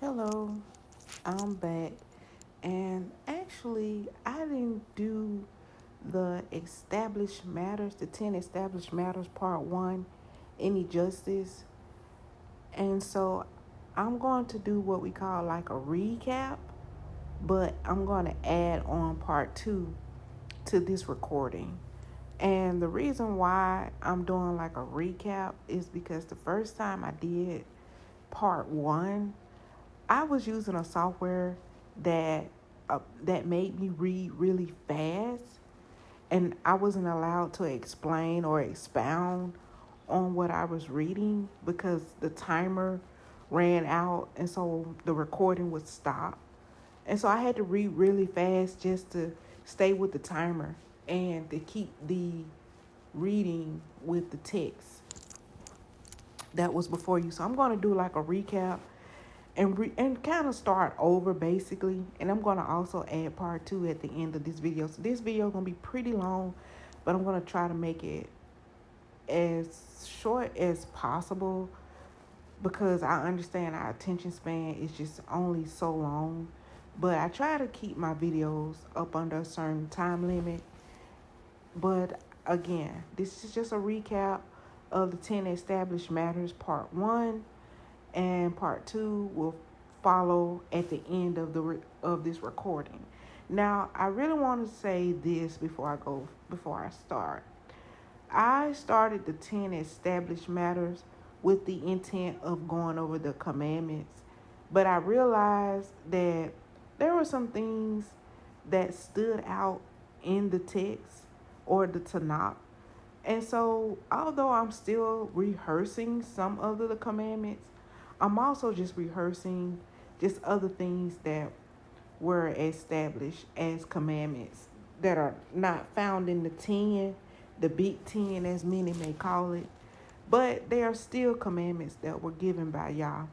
Hello, I'm back. And actually, I didn't do the established matters, the 10 established matters part one, any justice. And so I'm going to do what we call like a recap, but I'm going to add on part two to this recording. And the reason why I'm doing like a recap is because the first time I did part one, I was using a software that that made me read really fast, and I wasn't allowed to explain or expound on what I was reading because the timer ran out, and so the recording would stop. And so I had to read really fast just to stay with the timer and to keep the reading with the text that was before you. So I'm going to do like a recap and kind of start over basically, and I'm going to also add part two at the end of this video. So this video is going to be pretty long, but I'm going to try to make it as short as possible because I understand our attention span is just only so long, but I try to keep my videos up under a certain time limit. But again, this is just a recap of the 10 established matters part one, and part two will follow at the end of this recording. Now, I really want to say this before I start. I started the 10 established matters with the intent of going over the commandments, but I realized that there were some things that stood out in the text or the Tanakh. And so, although I'm still rehearsing some of the commandments, I'm also just rehearsing just other things that were established as commandments that are not found in the 10, the big 10, as many may call it, but they are still commandments that were given by Yah.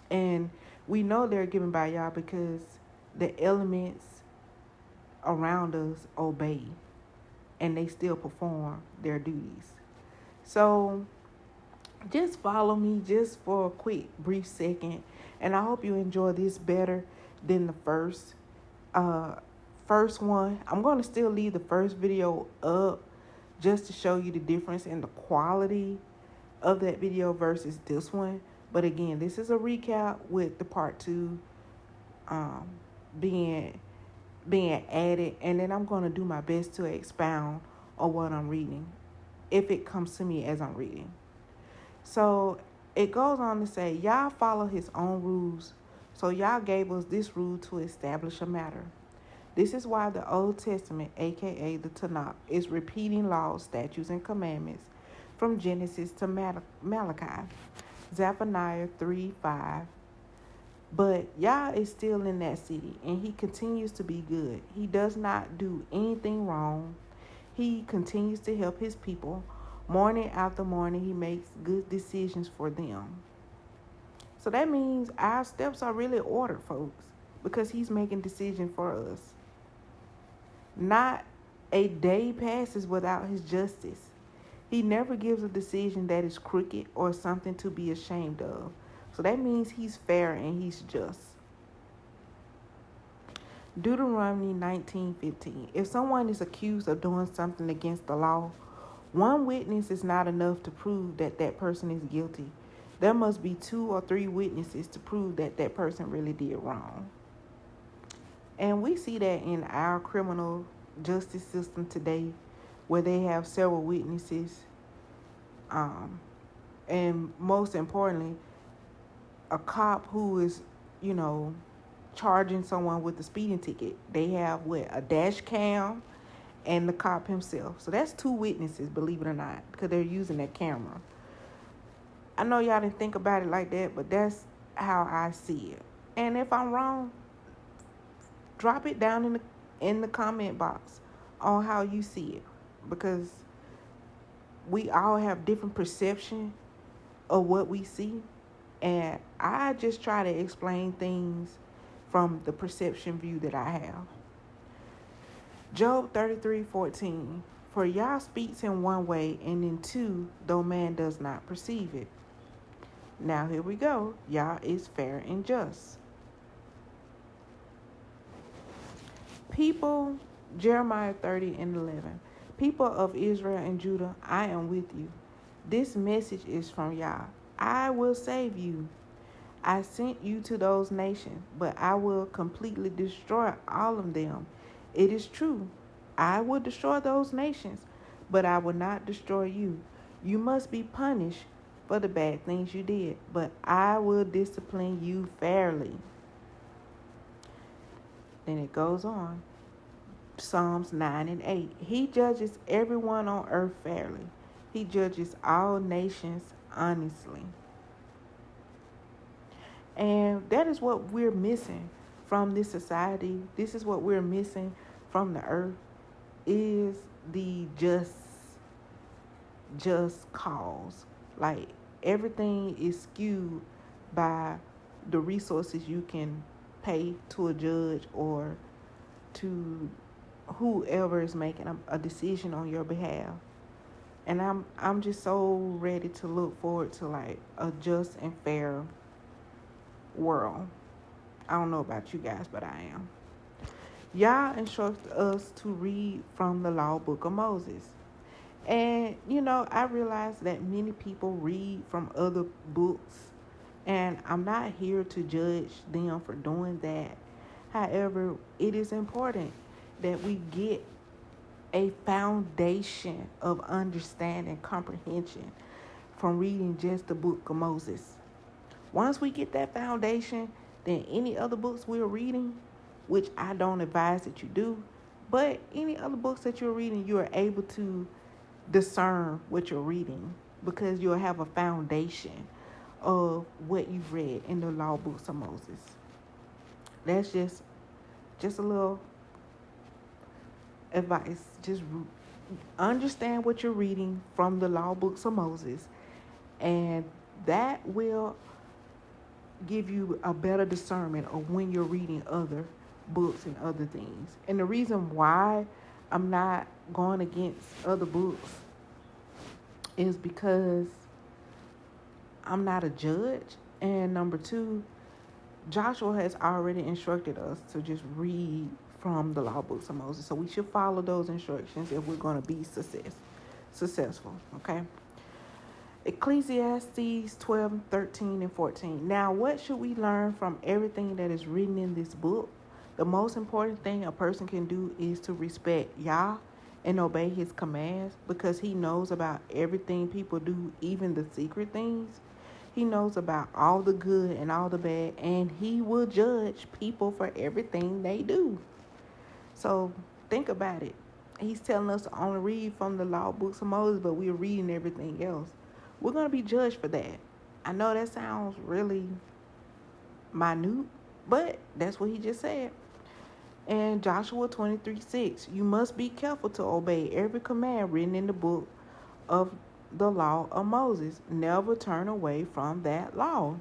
And we know they're given by Yah because the elements around us obey and they still perform their duties. So just follow me just for a quick brief second, and I hope you enjoy this better than the first one. I'm going to still leave the first video up just to show you the difference in the quality of that video versus this one. But again, this is a recap with the part two um, being added, and then I'm going to do my best to expound on what I'm reading if it comes to me as I'm reading. So it goes on to say, Yah follow his own rules. So Yah gave us this rule to establish a matter. This is why the Old Testament, aka the Tanakh, is repeating laws, statutes, and commandments from Genesis to Malachi. Zephaniah 3:5. But Yah is still in that city, and he continues to be good. He does not do anything wrong. He continues to help his people. Morning after morning, he makes good decisions for them. So that means our steps are really ordered, folks, because he's making decisions for us. Not a day passes without his justice. He never gives a decision that is crooked or something to be ashamed of. So that means he's fair and he's just. Deuteronomy 19:15. If someone is accused of doing something against the law, one witness is not enough to prove that that person is guilty. There must be 2 or 3 witnesses to prove that that person really did wrong. And we see that in our criminal justice system today, where they have several witnesses. And most importantly, a cop who is, charging someone with a speeding ticket. They have a dash cam and the cop himself. So that's 2 witnesses, believe it or not, because they're using that camera. I know y'all didn't think about it like that, but that's how I see it. And if I'm wrong, drop it down in the comment box on how you see it, because we all have different perception of what we see, and I just try to explain things from the perception view that I have. Job 33:14. For Yah speaks in one way, and in two, though man does not perceive it. Now here we go. Yah is fair and just. People, Jeremiah 30 and 11. People of Israel and Judah, I am with you. This message is from Yah. I will save you. I sent you to those nations, but I will completely destroy all of them. It is true. I will destroy those nations, but I will not destroy you. You must be punished for the bad things you did, but I will discipline you fairly. Then it goes on. Psalms 9 and 8. He judges everyone on earth fairly. He judges all nations honestly. And that is what we're missing from this society. This is what we're missing from the earth, is the just cause. Like, everything is skewed by the resources you can pay to a judge or to whoever is making a decision on your behalf. And I'm just so ready to look forward to like a just and fair world. I don't know about you guys, but I am. Yah instructs us to read from the law book of Moses. And, I realize that many people read from other books, and I'm not here to judge them for doing that. However, it is important that we get a foundation of understanding, comprehension from reading just the book of Moses. Once we get that foundation, then any other books we're reading, which I don't advise that you do, but any other books that you're reading, you are able to discern what you're reading because you'll have a foundation of what you've read in the law books of Moses. That's just a little advice. Just understand what you're reading from the law books of Moses, and that will give you a better discernment of when you're reading other books and other things. And the reason why I'm not going against other books is because I'm not a judge, and number two, Joshua has already instructed us to just read from the law books of Moses. So we should follow those instructions if we're going to be successful. Okay. Ecclesiastes 12, 13, and 14. Now, what should we learn from everything that is written in this book? The most important thing a person can do is to respect Yah and obey his commands, because he knows about everything people do, even the secret things. He knows about all the good and all the bad, and he will judge people for everything they do. So think about it. He's telling us to only read from the law books of Moses, but we're reading everything else. We're going to be judged for that. I know that sounds really minute, but that's what he just said. And Joshua 23:6, you must be careful to obey every command written in the book of the law of Moses. Never turn away from that law.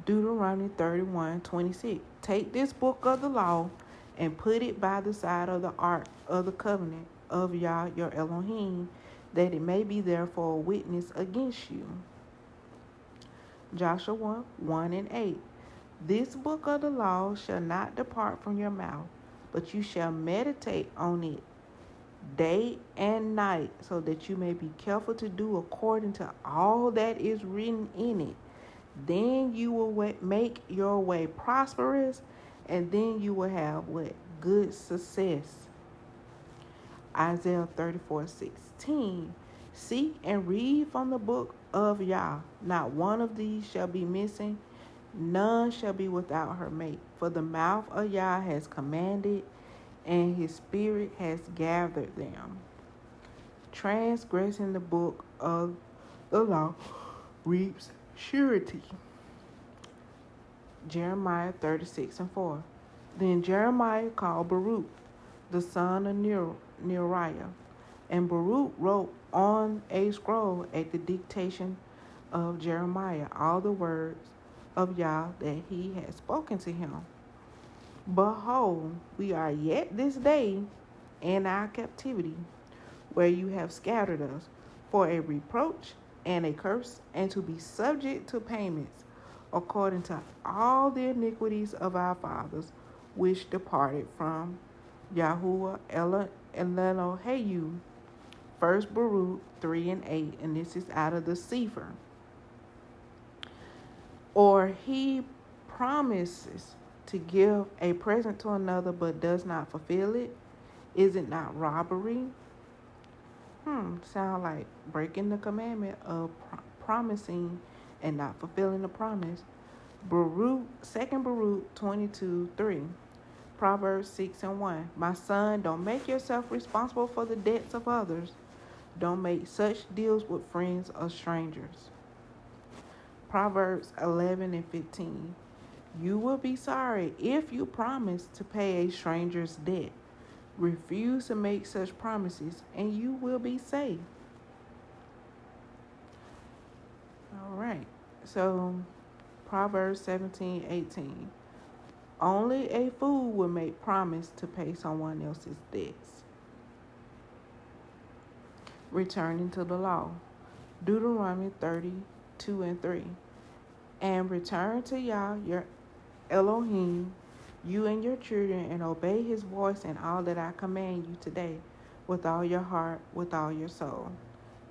Deuteronomy 31:26, take this book of the law and put it by the side of the ark of the covenant of Yah your Elohim, that it may be there for a witness against you. Joshua 1 and 8, this book of the law shall not depart from your mouth, but you shall meditate on it day and night, so that you may be careful to do according to all that is written in it. Then you will make your way prosperous, and then you will have what? Good success. Isaiah 34:16, seek and read from the book of Yah. Not one of these shall be missing, none shall be without her mate. For the mouth of Yah has commanded, and his spirit has gathered them. Transgressing the book of the law reaps surety. Jeremiah 36:4. Then Jeremiah called Baruch, the son of Neriah, and Baruch wrote on a scroll at the dictation of Jeremiah all the words of Yah that he had spoken to him. Behold, we are yet this day in our captivity, where you have scattered us, for a reproach and a curse, and to be subject to payments, according to all the iniquities of our fathers, which departed from Yahuwah Eloheinu. First Baruch 3 and 8, and this is out of the Sefer. Or he promises to give a present to another but does not fulfill it. Is it not robbery? Sound like breaking the commandment of promising and not fulfilling the promise. Baruch, 2 Baruch 22:3. Proverbs 6 and 1. My son, don't make yourself responsible for the debts of others. Don't make such deals with friends or strangers. Proverbs 11 and 15. You will be sorry if you promise to pay a stranger's debt. Refuse to make such promises, and you will be safe. All right. So, Proverbs 17:18. Only a fool will make promise to pay someone else's debts. Returning to the law. Deuteronomy 32 and 3. And return to Yah, your Elohim, you and your children, and obey his voice in all that I command you today, with all your heart, with all your soul.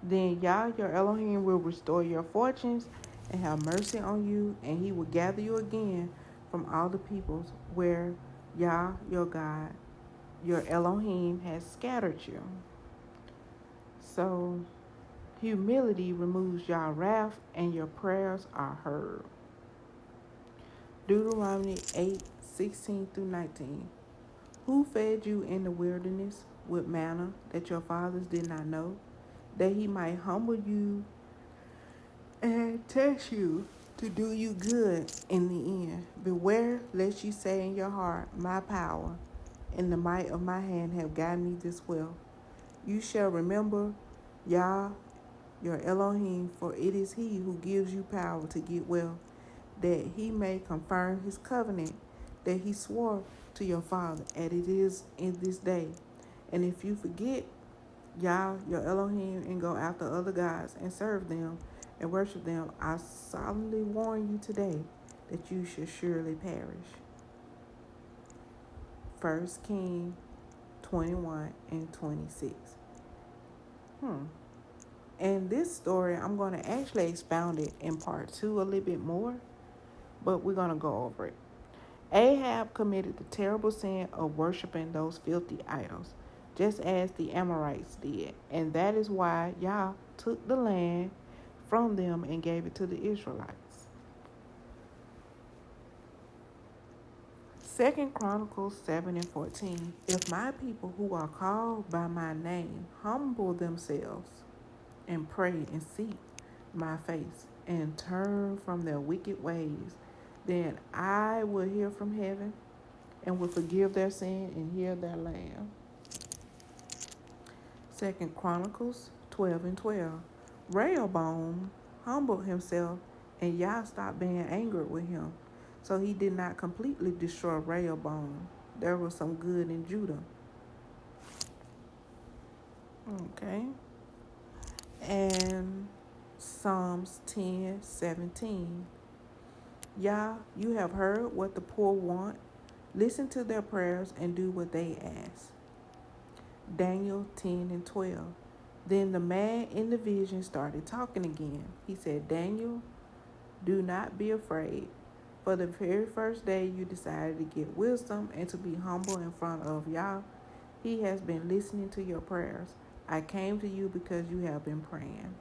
Then Yah, your Elohim, will restore your fortunes and have mercy on you, and he will gather you again from all the peoples where Yah, your God, your Elohim, has scattered you. So, humility removes Yah's wrath, and your prayers are heard. Deuteronomy 8:16 through 19. Who fed you in the wilderness with manna that your fathers did not know, that he might humble you and test you to do you good in the end? Beware lest you say in your heart, my power and the might of my hand have gotten me this wealth. You shall remember Yah, your Elohim, for it is he who gives you power to get wealth, that he may confirm his covenant that he swore to your father, as it is in this day. And if you forget Yah, your Elohim, and go after other gods and serve them and worship them, I solemnly warn you today that you shall surely perish. 1 Kings 21 and 26. And this story, I'm going to actually expound it in part 2 a little bit more, but we're going to go over it. Ahab committed the terrible sin of worshiping those filthy idols, just as the Amorites did, and that is why Yah took the land from them and gave it to the Israelites. 2 Chronicles 7 and 14. If my people who are called by my name humble themselves and pray and seek my face and turn from their wicked ways, then I will hear from heaven and will forgive their sin and heal their land. 2 Chronicles 12 and 12. Rehoboam humbled himself, and Yah stopped being angry with him. So he did not completely destroy Rehoboam. There was some good in Judah. Okay. And Psalms 10:17. Yah, you have heard what the poor want. Listen to their prayers and do what they ask. Daniel 10 and 12. Then the man in the vision started talking again. He said, Daniel, do not be afraid. For the very first day you decided to get wisdom and to be humble in front of Yah, he has been listening to your prayers. I came to you because you have been praying.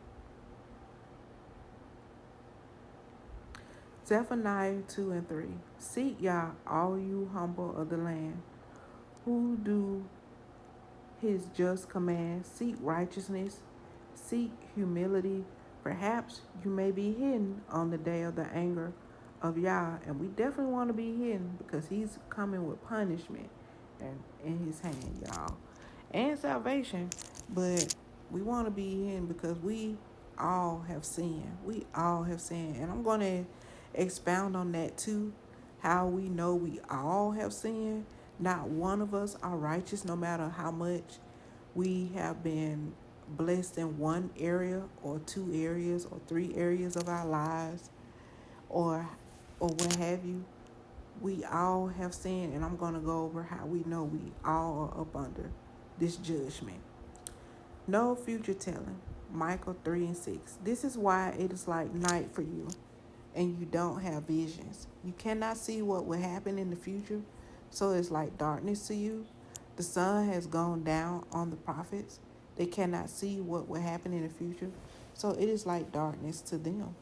Zephaniah 2 and 3. Seek Yah, all you humble of the land, who do his just commands. Seek righteousness, seek humility. Perhaps you may be hidden on the day of the anger of Yah, and we definitely want to be hidden because he's coming with punishment and in his hand, y'all, and salvation. But we want to be hidden because we all have sinned. We all have sinned, and I'm going to expound on that too. How we know we all have sinned. Not one of us are righteous, no matter how much we have been blessed in one area or 2 areas or 3 areas of our lives, or what have you, we all have sinned, and I'm going to go over how we know we all are up under this judgment. No future telling. Michael 3 and 6. This is why it is like night for you, and you don't have visions. You cannot see what will happen in the future, so it's like darkness to you. The sun has gone down on the prophets. They cannot see what will happen in the future, so it is like darkness to them.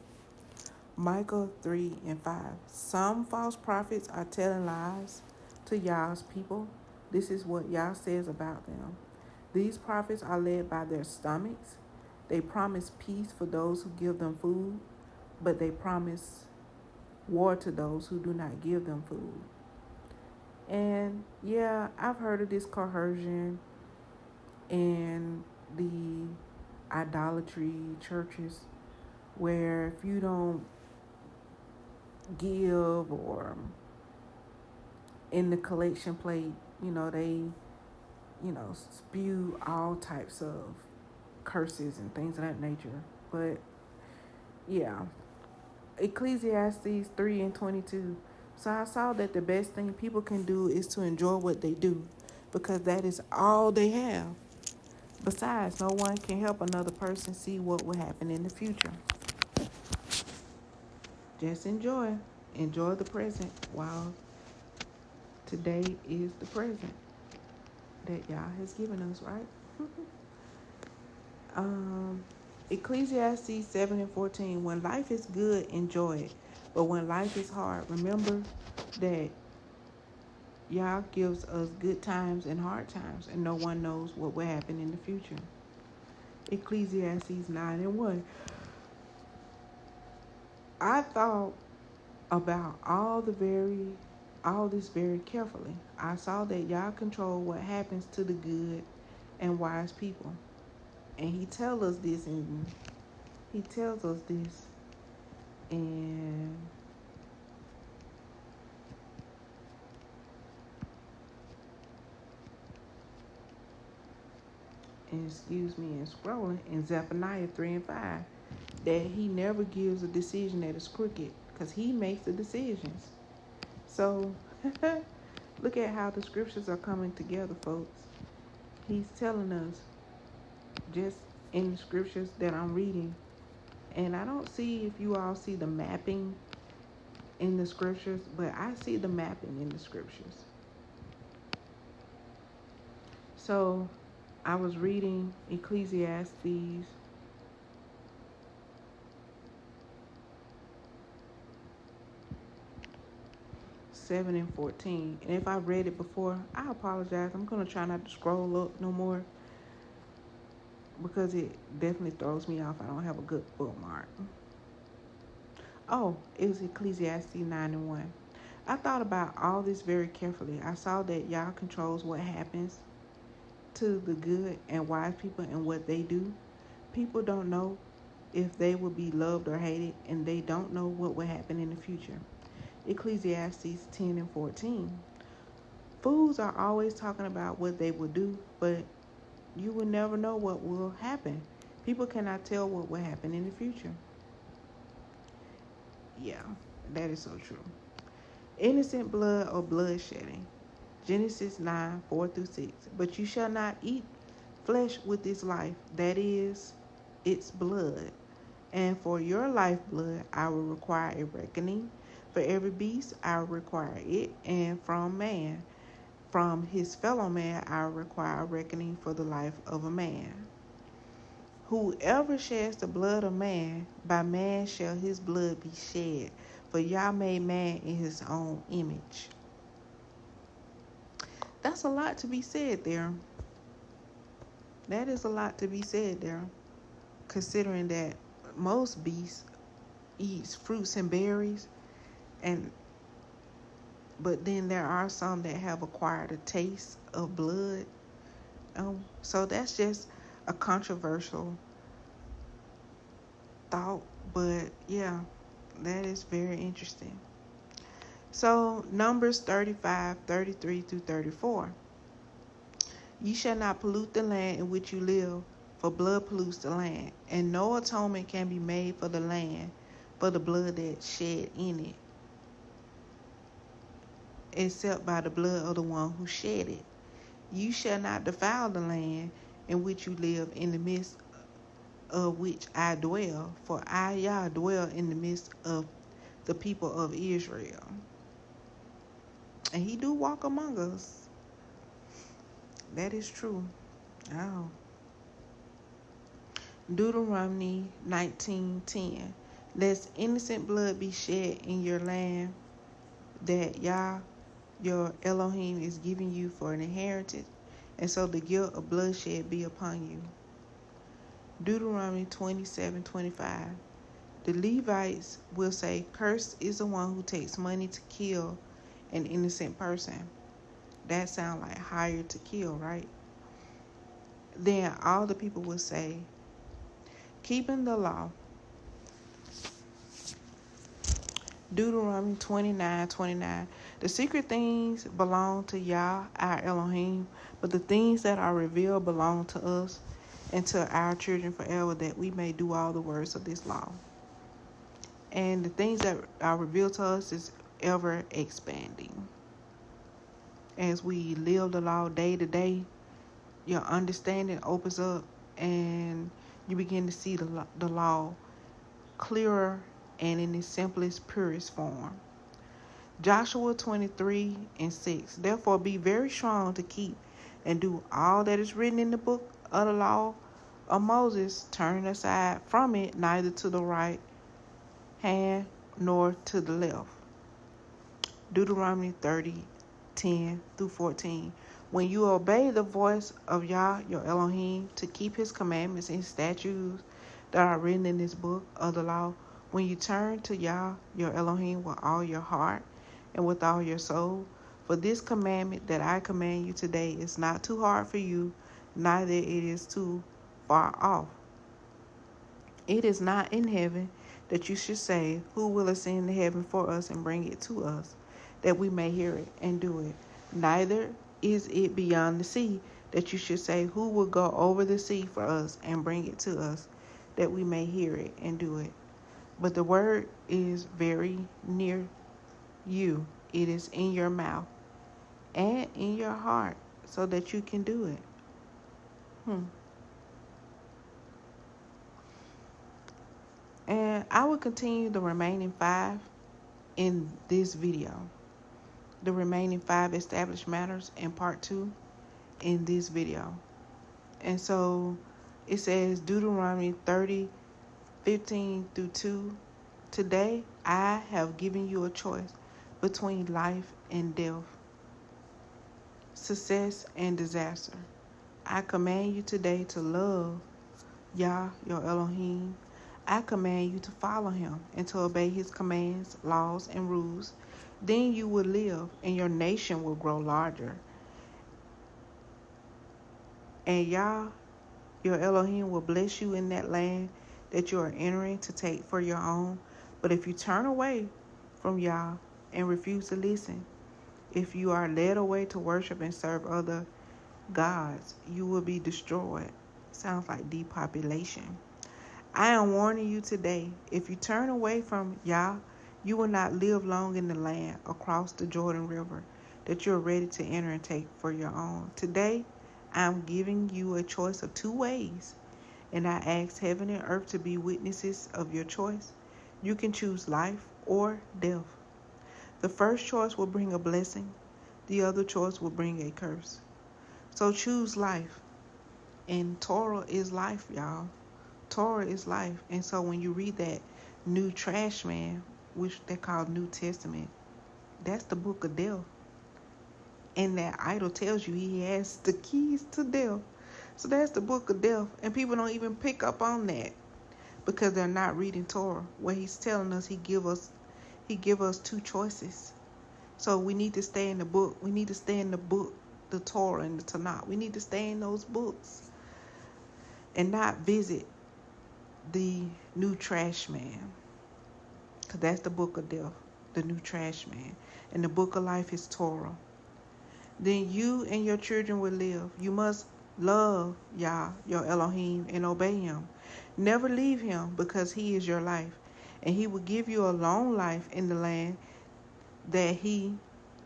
Micah 3 and 5. Some false prophets are telling lies to Yah's people. This is what Yah says about them. These prophets are led by their stomachs. They promise peace for those who give them food, but they promise war to those who do not give them food. And yeah, I've heard of this coercion in the idolatry churches, where if you don't give, or in the collection plate, they, spew all types of curses and things of that nature. But yeah, Ecclesiastes 3 and 22. So I saw that the best thing people can do is to enjoy what they do, because that is all they have. Besides, no one can help another person see what will happen in the future. Just enjoy. Enjoy the present while today is the present that Yah has given us, right? Ecclesiastes 7 and 14. When life is good, enjoy it. But when life is hard, remember that Yah gives us good times and hard times, and no one knows what will happen in the future. Ecclesiastes 9 and 1. I thought about all this very carefully. I saw that Yah control what happens to the good and wise people. And he tells us this in in scrolling in Zephaniah 3 and 5, that he never gives a decision that is crooked, because he makes the decisions. So look at how the scriptures are coming together, folks. He's telling us just in the scriptures that I'm reading, and I don't see if you all see the mapping in the scriptures, but I see the mapping in the scriptures. So I was reading Ecclesiastes 7 and 14. And if I read it before, I apologize. I'm going to try not to scroll up no more, because it definitely throws me off. I don't have a good bookmark. Oh, it was Ecclesiastes 9 and 1. I thought about all this very carefully. I saw that Yah controls what happens to the good and wise people and what they do. People don't know if they will be loved or hated, and they don't know what will happen in the future. Ecclesiastes 10 and 14. Fools are always talking about what they will do, but you will never know what will happen. People cannot tell what will happen in the future. Yeah, that is so true. Innocent blood or bloodshedding. Genesis 9, 4 through 6. But you shall not eat flesh with its life, that is, its blood. And for your lifeblood I will require a reckoning. For every beast I will require it, and from his fellow man I will require a reckoning for the life of a man. Whoever sheds the blood of man, by man shall his blood be shed. For Yah made man in his own image. That's a lot to be said there. That is a lot to be said there, considering that most beasts eat fruits and berries, but then there are some that have acquired a taste of blood. So that's just a controversial thought, but yeah, that is very interesting. So Numbers 35, 33 through 34. Ye shall not pollute the land in which you live, for blood pollutes the land, and no atonement can be made for the land for the blood that shed in it, except by the blood of the one who shed it. You shall not defile the land in which you live, in the midst of which I dwell, for I, Yah, dwell in the midst of the people of Israel. And he do walk among us. That is true. Oh. Deuteronomy 19:10. Lest innocent blood be shed in your land that Yah, your Elohim, is giving you for an inheritance, and so the guilt of bloodshed be upon you. Deuteronomy 27:25. The Levites will say, cursed is the one who takes money to kill an innocent person. That sounds like hired to kill, right? Then all the people will say, keeping the law. Deuteronomy 29:29. The secret things belong to Yah, our Elohim, but the things that are revealed belong to us and to our children forever, that we may do all the words of this law. And the things that are revealed to us is ever expanding. As we live the law day to day, your understanding opens up and you begin to see the law clearer and in its simplest, purest form. Joshua 23:6. Therefore be very strong to keep and do all that is written in the book of the law of Moses, turning aside from it neither to the right hand nor to the left. Deuteronomy 30:10-14. When you obey the voice of Yah, your Elohim, to keep his commandments and statutes that are written in this book of the law, when you turn to Yah, your Elohim, with all your heart and with all your soul, for this commandment that I command you today is not too hard for you, neither it is too far off. It is not in heaven, that you should say, who will ascend to heaven for us and bring it to us, that we may hear it and do it. Neither is it beyond the sea, that you should say, who will go over the sea for us and bring it to us, that we may hear it and do it. But the word is very near you. It is in your mouth and in your heart, so that you can do it. And I will continue the remaining 5 in this video. The remaining 5 established matters in part 2 in this video. And so it says Deuteronomy 30:15-2. Today I have given you a choice between life and death, success and disaster. I command you today to love Yah, your Elohim. I command you to follow him and to obey his commands, laws, and rules. Then you will live and your nation will grow larger. And Yah, your Elohim, will bless you in that land that you are entering to take for your own. But if you turn away from Yah and refuse to listen, if you are led away to worship and serve other gods, you will be destroyed. Sounds like depopulation. I am warning you today, if you turn away from Yah, you will not live long in the land across the Jordan River that you are ready to enter and take for your own. Today, I am giving you a choice of 2 ways, and I ask heaven and earth to be witnesses of your choice. You can choose life or death. The first choice will bring a blessing. The other choice will bring a curse. So choose life. And Torah is life, y'all. Torah is life. And so when you read that New Trash Man, which they call New Testament, that's the book of death. And that idol tells you he has the keys to death. So that's the book of death. And people don't even pick up on that because they're not reading Torah, where he's telling us he give us 2 choices. So we need to stay in the book. We need to stay in the book, the Torah and the Tanakh. We need to stay in those books and not visit the New Trash Man, because that's the book of death, the New Trash Man. And the book of life is Torah. Then you and your children will live. You must Love Yah, your Elohim, and obey him. Never leave him, because he is your life, and he will give you a long life in the land that he,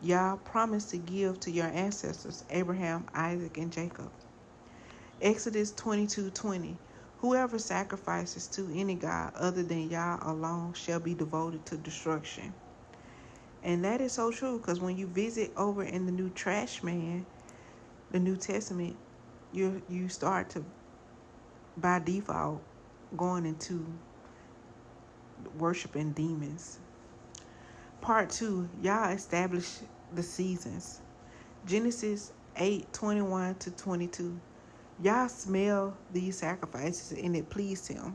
Yah, promised to give to your ancestors, Abraham, Isaac, and Jacob. Exodus 22:20. Whoever sacrifices to any god other than Yah alone shall be devoted to destruction. And that is so true, because when you visit over in the New Trash Man, the New Testament, you start to, by default, going into worshiping demons. Part 2, Yah established the seasons. Genesis 8:21-22. Yah smelled these sacrifices and it pleased him.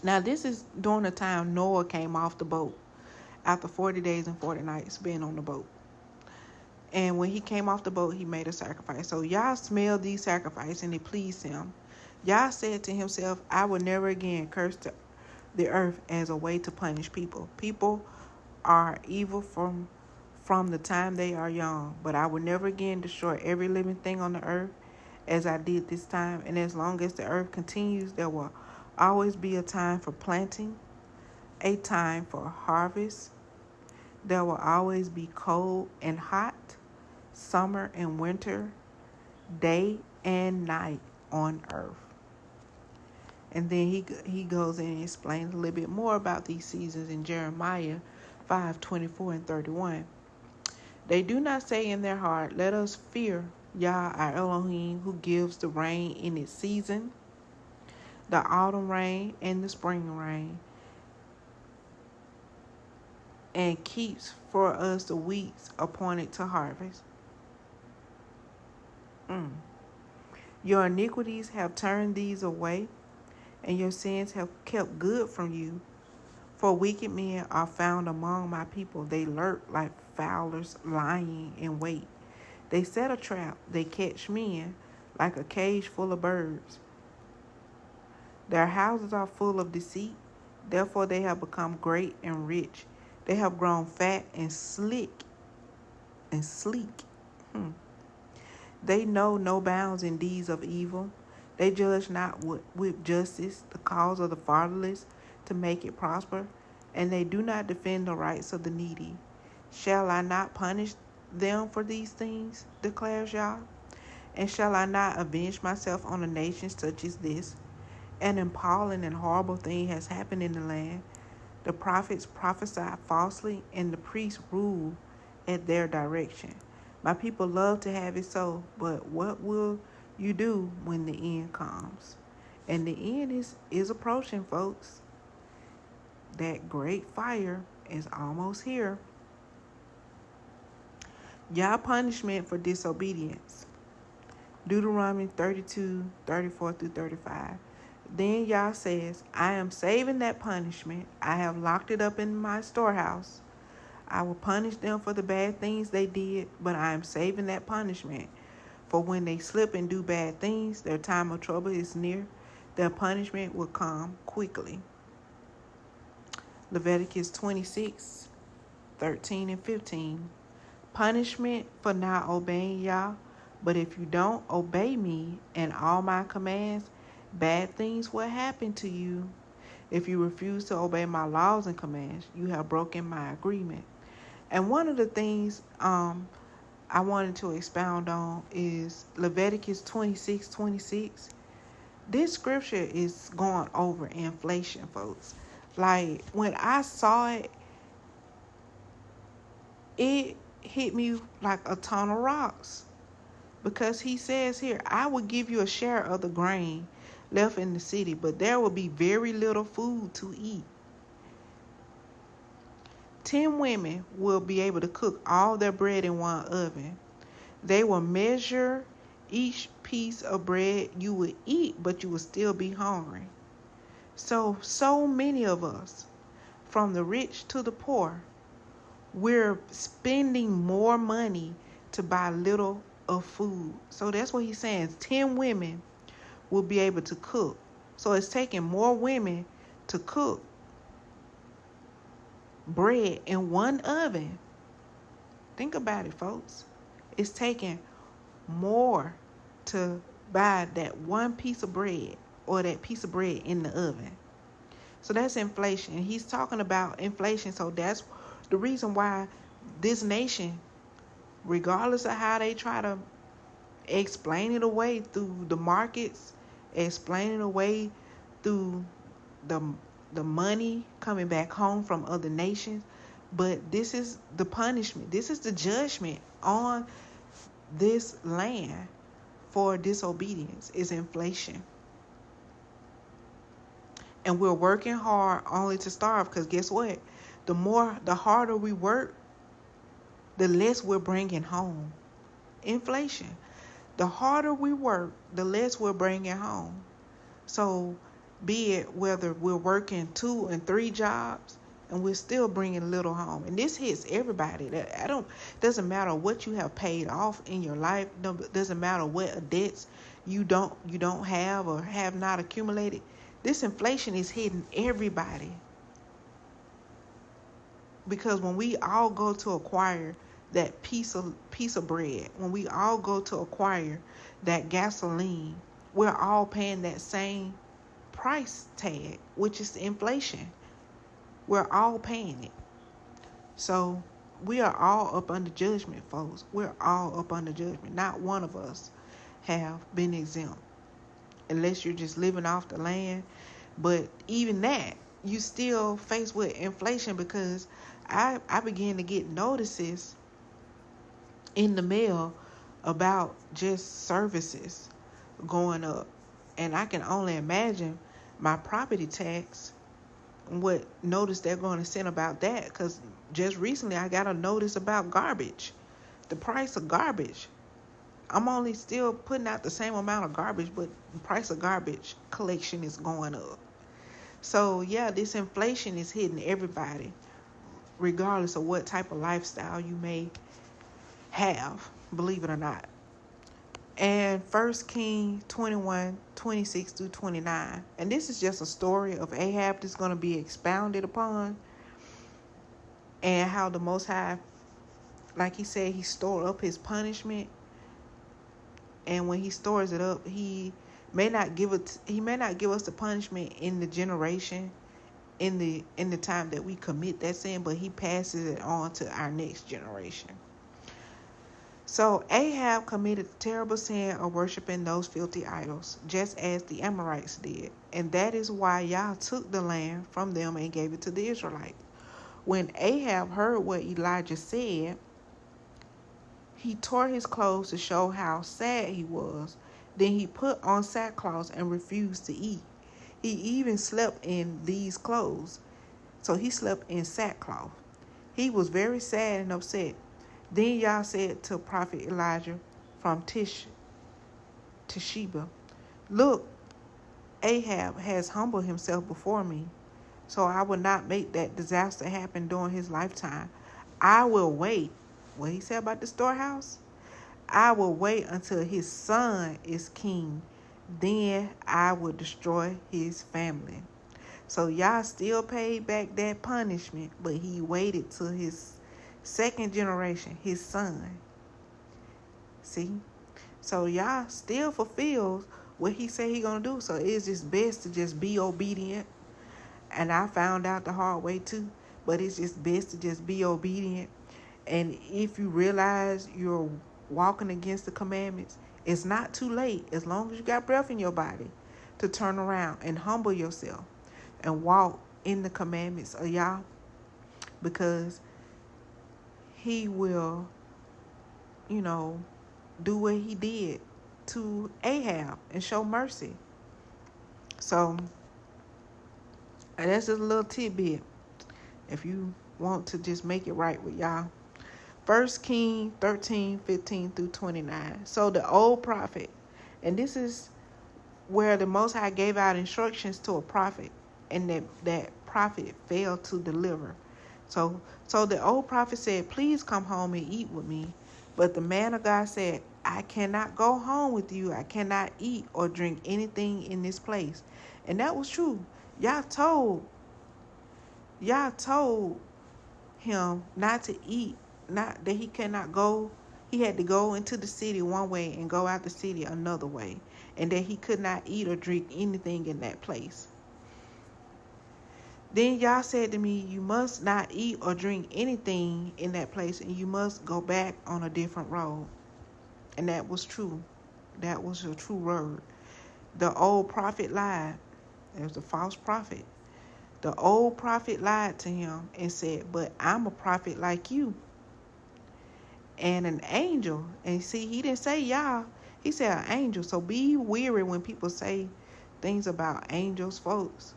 Now this is during the time Noah came off the boat after 40 days and 40 nights being on the boat. And when he came off the boat, he made a sacrifice. So Yah smelled these sacrifices and it pleased him. Yah said to himself, I will never again curse the earth as a way to punish people. People are evil from the time they are young, but I will never again destroy every living thing on the earth as I did this time. And as long as the earth continues, there will always be a time for planting, a time for harvest. There will always be cold and hot, summer and winter, day and night on earth. And then he goes in and explains a little bit more about these seasons in Jeremiah 5:24-31. They do not say in their heart, let us fear Yah our Elohim, who gives the rain in its season, the autumn rain and the spring rain, and keeps for us the weeks appointed to harvest. Your iniquities have turned these away, and your sins have kept good from you. For wicked men are found among my people. They lurk like fowlers lying in wait. They set a trap. They catch men like a cage full of birds. Their houses are full of deceit. Therefore they have become great and rich. They have grown fat and sleek. They know no bounds in deeds of evil. They judge not with justice the cause of the fatherless to make it prosper, and they do not defend the rights of the needy. Shall I not punish them for these things, declares Yah? And shall I not avenge myself on a nation such as this? An appalling and horrible thing has happened in the land. The prophets prophesied falsely, and the priests rule at their direction. My people love to have it so, but what will you do when the end comes? And the end is approaching, folks. That great fire is almost here. Yah punishment for disobedience. Deuteronomy 32:34-35. Then Yah says, I am saving that punishment. I have locked it up in my storehouse. I will punish them for the bad things they did, but I am saving that punishment. For when they slip and do bad things, their time of trouble is near. Their punishment will come quickly. Leviticus 26:13-15. Punishment for not obeying Yah. But if you don't obey me and all my commands, bad things will happen to you. If you refuse to obey my laws and commands, you have broken my agreement. And one of the things I wanted to expound on is Leviticus 26:26. This scripture is going over inflation, folks. Like, when I saw it, it hit me like a ton of rocks. Because he says here, I will give you a share of the grain left in the city, but there will be very little food to eat. 10 women will be able to cook all their bread in one oven. They will measure each piece of bread you will eat, but you will still be hungry. So many of us, from the rich to the poor, we're spending more money to buy little of food. So that's what he's saying. 10 women will be able to cook. So it's taking more women to cook bread in one oven. Think about it, folks. It's taking more to by that one piece of bread or that piece of bread in the oven. So that's inflation. He's talking about inflation. So that's the reason why this nation, regardless of how they try to explain it away through the markets, explain it away through the the money coming back home from other nations, but this is the punishment. This is the judgment on this land for disobedience, is inflation. And we're working hard only to starve, because guess what? The harder we work, the less we're bringing home. Inflation. The harder we work, the less we're bringing home. So be it whether we're working 2 and 3 jobs and we're still bringing little home. And this hits everybody. Doesn't matter what you have paid off in your life. Doesn't matter what debts you don't have or have not accumulated. This inflation is hitting everybody. Because when we all go to acquire that piece of bread, when we all go to acquire that gasoline, we're all paying that same price tag, which is inflation. We're all paying it. So we are all up under judgment, folks. We're all up under judgment. Not one of us have been exempt, unless you're just living off the land. But even that, you still faced with inflation, because I began to get notices in the mail about just services going up. And I can only imagine my property tax, what notice they're going to send about that. Because just recently I got a notice about garbage, the price of garbage. I'm only still putting out the same amount of garbage, but the price of garbage collection is going up. So yeah, this inflation is hitting everybody, regardless of what type of lifestyle you may have, believe it or not. And 1 Kings 21:26-29. And this is just a story of Ahab that's going to be expounded upon, and how the Most High, like he said, he stored up his punishment. And when he stores it up, he may not give us the punishment in the generation, in the time that we commit that sin, but he passes it on to our next generation. So Ahab committed the terrible sin of worshiping those filthy idols, just as the Amorites did. And that is why Yah took the land from them and gave it to the Israelites. When Ahab heard what Elijah said, he tore his clothes to show how sad he was. Then he put on sackcloth and refused to eat. He even slept in these clothes. So he slept in sackcloth. He was very sad and upset. Then Yah said to Prophet Elijah from Tishbe, "Look, Ahab has humbled himself before me, so I will not make that disaster happen during his lifetime. I will wait." What he said about the storehouse? "I will wait until his son is king. Then I will destroy his family." So Yah still paid back that punishment, but he waited till his second generation, his son. See? So Yah still fulfills what he said he gonna do. So it's just best to just be obedient. And I found out the hard way too. But it's just best to just be obedient. And if you realize you're walking against the commandments, it's not too late, as long as you got breath in your body, to turn around and humble yourself and walk in the commandments of Yah, because he will, do what he did to Ahab and show mercy. So, and that's just a little tidbit if you want to just make it right with Yah. 1 Kings 13:15-29. So the old prophet, and this is where the Most High gave out instructions to a prophet, and that prophet failed to deliver. So the old prophet said, "Please come home and eat with me." But the man of God said, "I cannot go home with you. I cannot eat or drink anything in this place." And that was true. Y'all told him not to eat, not that he cannot go. He had to go into the city one way and go out the city another way. and that he could not eat or drink anything in that place. Then Yah said to me, you must not eat or drink anything in that place, and you must go back on a different road. And that was true. That was a true word. The old prophet lied. There was a false prophet. The old prophet lied to him and said, but I'm a prophet like you. And an angel. And see, he didn't say Yah. He said an angel. So be weary when people say things about angels, folks.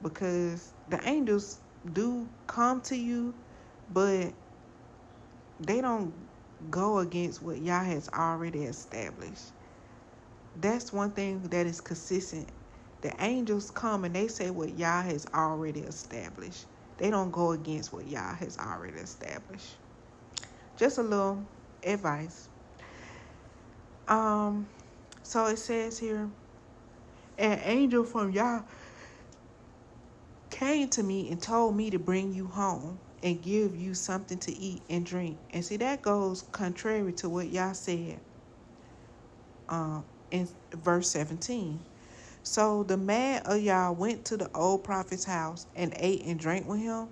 Because the angels do come to you, but they don't go against what Yah has already established. That's one thing that is consistent. The angels come and they say what Yah has already established. They don't go against what Yah has already established. Just a little advice. So it says here, an angel from Yah came to me and told me to bring you home and give you something to eat and drink. And see, that goes contrary to what Yah said in verse 17. So the man of Yah went to the old prophet's house and ate and drank with him.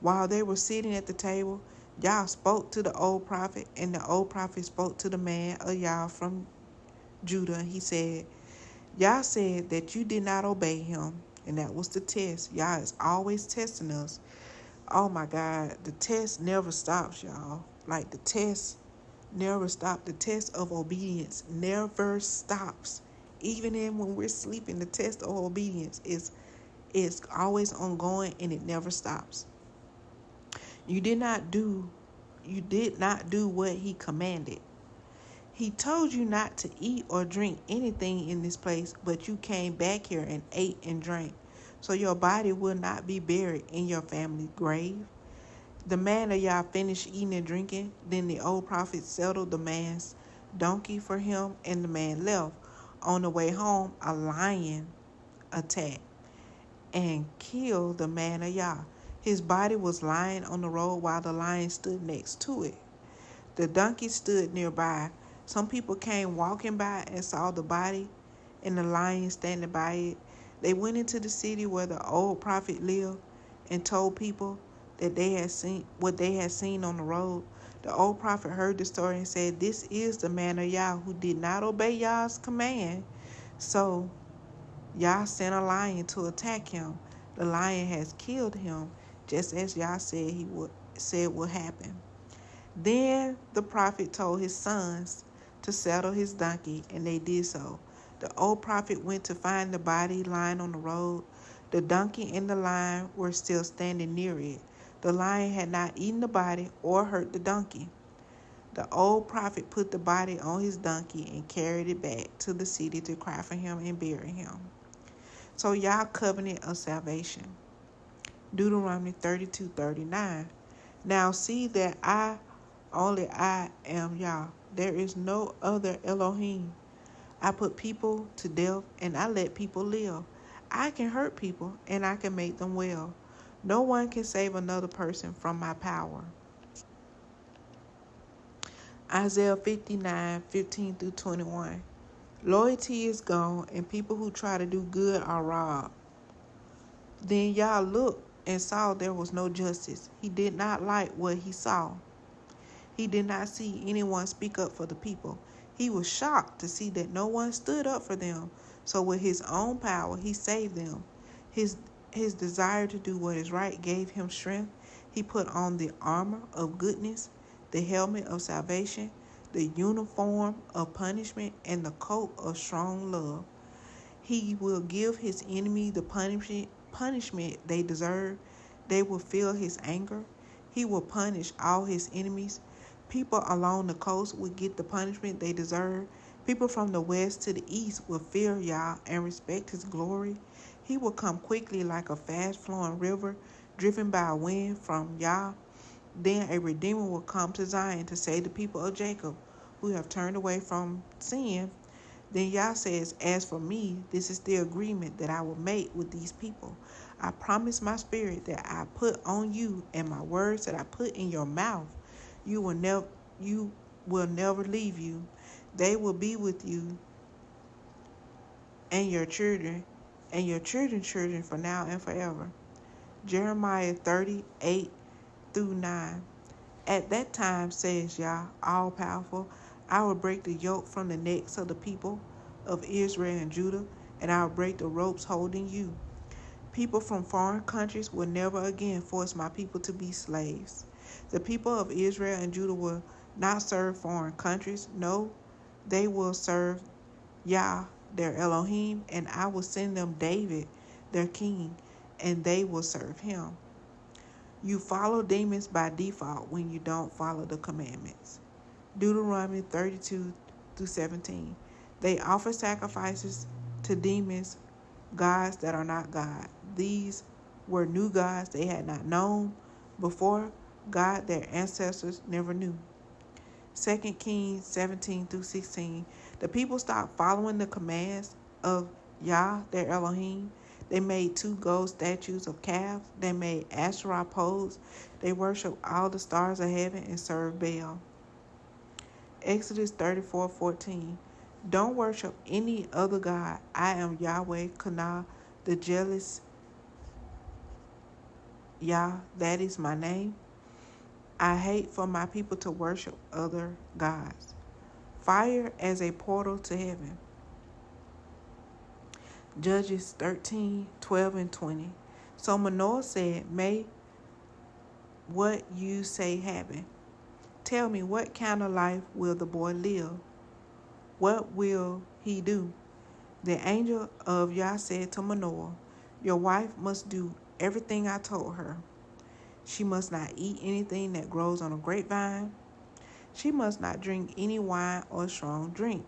While they were sitting at the table, Yah spoke to the old prophet, and the old prophet spoke to the man of Yah from Judah. He said, Yah said that you did not obey him, and that was the test. Yah is always testing us. Oh my God, the test never stops, y'all. Like the test never stops. The test of obedience never stops. Even when we're sleeping, the test of obedience is always ongoing, and it never stops. You did not do what he commanded. He told you not to eat or drink anything in this place, but you came back here and ate and drank. So your body will not be buried in your family grave. The man of Yah finished eating and drinking. Then the old prophet settled the man's donkey for him, and the man left. On the way home, a lion attacked and killed the man of Yah. His body was lying on the road while the lion stood next to it. The donkey stood nearby. Some people came walking by and saw the body and the lion standing by it. They went into the city where the old prophet lived and told people that they had seen what they had seen on the road. The old prophet heard the story and said, this is the man of Yah who did not obey Yah's command. So Yah sent a lion to attack him. The lion has killed him, just as Yah said would happen. Then the prophet told his sons to saddle his donkey, and they did so. The old prophet went to find the body lying on the road. The donkey and the lion were still standing near it. The lion had not eaten the body or hurt the donkey. The old prophet put the body on his donkey and carried it back to the city to cry for him and bury him. So Yah covenant of salvation. Deuteronomy 32:39. Now see that only I am Yah. There is no other Elohim. I put people to death and I let people live. I can hurt people and I can make them well. No one can save another person from my power. Isaiah 59:15-21. Loyalty is gone and people who try to do good are robbed. Then Yah looked and saw there was no justice. He did not like what he saw. He did not see anyone speak up for the people. He was shocked to see that no one stood up for them. So with his own power, he saved them. His desire to do what is right gave him strength. He put on the armor of goodness, the helmet of salvation, the uniform of punishment, and the coat of strong love. He will give his enemy the punishment they deserve. They will feel his anger. He will punish all his enemies. People along the coast will get the punishment they deserve. People from the west to the east will fear Yah and respect his glory. He will come quickly like a fast-flowing river, driven by a wind from Yah. Then a Redeemer will come to Zion to save the people of Jacob who have turned away from sin. Then Yah says, as for me, this is the agreement that I will make with these people. I promise my spirit that I put on you and my words that I put in your mouth. You will never leave you. They will be with you and your children, and your children's children for now and forever. Jeremiah 38 through 9. At that time, says Yah, all powerful, I will break the yoke from the necks of the people of Israel and Judah, and I will break the ropes holding you. People from foreign countries will never again force my people to be slaves. The people of Israel and Judah will not serve foreign countries. No, they will serve Yah, their Elohim, and I will send them David, their king, and they will serve him. You follow demons by default when you don't follow the commandments. Deuteronomy 32 through 17. They offer sacrifices to demons, gods that are not God. These were new gods they had not known before, God their ancestors never knew. 2 Kings 17 through 16. The people stopped following the commands of Yah, their Elohim. They made 2 gold statues of calves. They made Asherah poles. They worshiped all the stars of heaven and served Baal. Exodus 34:14. Don't worship any other God. I am Yahweh Kanah, the jealous Yah, that is my name. I hate for my people to worship other gods. Fire as a portal to heaven. Judges 13:12 and 20. So Manoah said, may what you say happen. Tell me, what kind of life will the boy live? What will he do? The angel of Yah said to Manoah, your wife must do everything I told her. She must not eat anything that grows on a grapevine. She must not drink any wine or strong drink.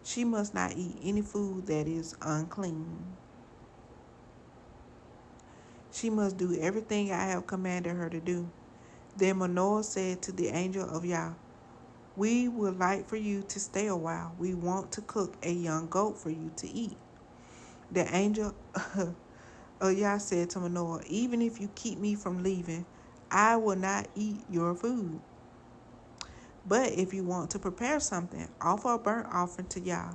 She must not eat any food that is unclean. She must do everything I have commanded her to do. Then Manoah said to the angel of Yah, we would like for you to stay a while. We want to cook a young goat for you to eat. The angel of Yah said to Manoah, even if you keep me from leaving, I will not eat your food. But if you want to prepare something, offer a burnt offering to Yah.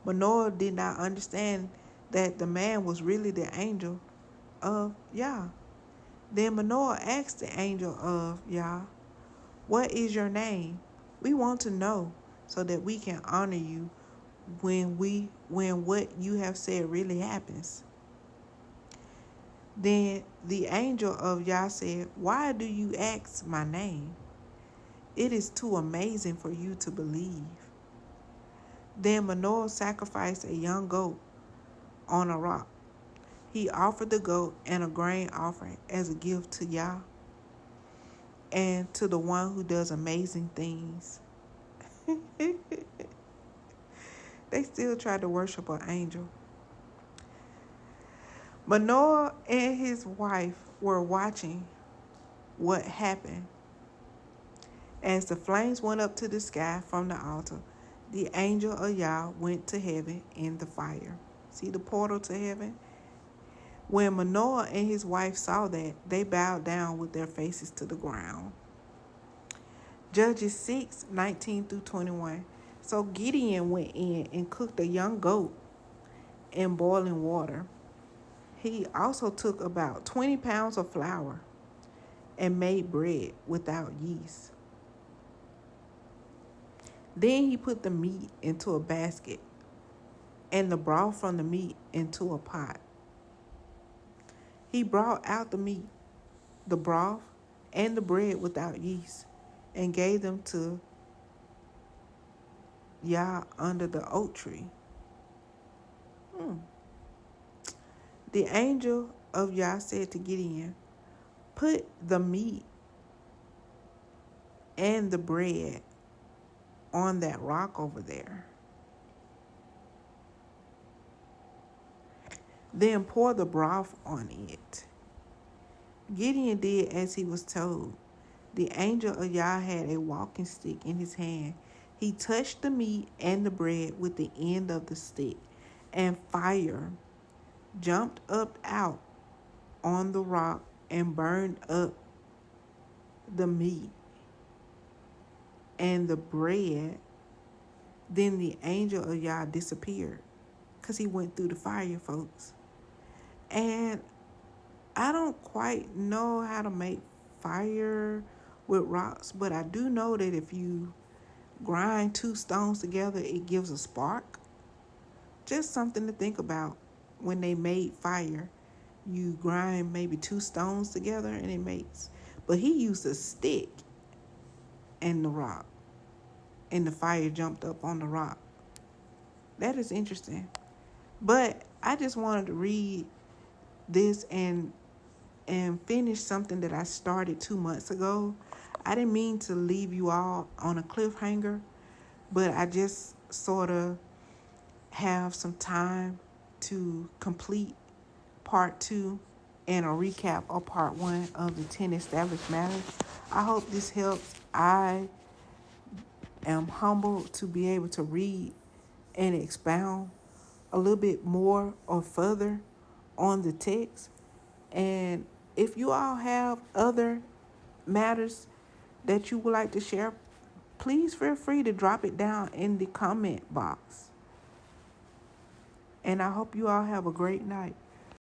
Manoah did not understand that the man was really the angel of Yah. Then Manoah asked the angel of Yah, what is your name? We want to know so that we can honor you when what you have said really happens. Then the angel of Yah said, why do you ask my name? It is too amazing for you to believe. Then Manoah sacrificed a young goat on a rock. He offered the goat and a grain offering as a gift to Yah and to the one who does amazing things. They still tried to worship an angel. Manoah and his wife were watching what happened. As the flames went up to the sky from the altar, the angel of Yah went to heaven in the fire. See the portal to heaven? When Manoah and his wife saw that, they bowed down with their faces to the ground. Judges 6:19 through 21. So Gideon went in and cooked a young goat in boiling water. He also took about 20 pounds of flour and made bread without yeast. Then he put the meat into a basket and the broth from the meat into a pot. He brought out the meat, the broth, and the bread without yeast and gave them to Yah under the oak tree. The angel of Yah said to Gideon, put the meat and the bread on that rock over there. Then pour the broth on it. Gideon did as he was told. The angel of Yah had a walking stick in his hand. He touched the meat and the bread with the end of the stick, and fire jumped up out on the rock and burned up the meat and the bread. Then the angel of Yah disappeared. because he went through the fire, folks. And I don't quite know how to make fire with rocks, but I do know that if you grind two stones together, it gives a spark. Just something to think about. When they made fire, you grind maybe two stones together and it makes. But he used a stick and the rock, and the fire jumped up on the rock. That is interesting. But I just wanted to read this and finish something that I started 2 months ago. I didn't mean to leave you all on a cliffhanger, but I just sort of have some time to complete part 2 and a recap of part 1 of the 10 established matters. I hope this helps. I am humbled to be able to read and expound a little bit more or further on the text. And if you all have other matters that you would like to share, please feel free to drop it down in the comment box. And I hope you all have a great night.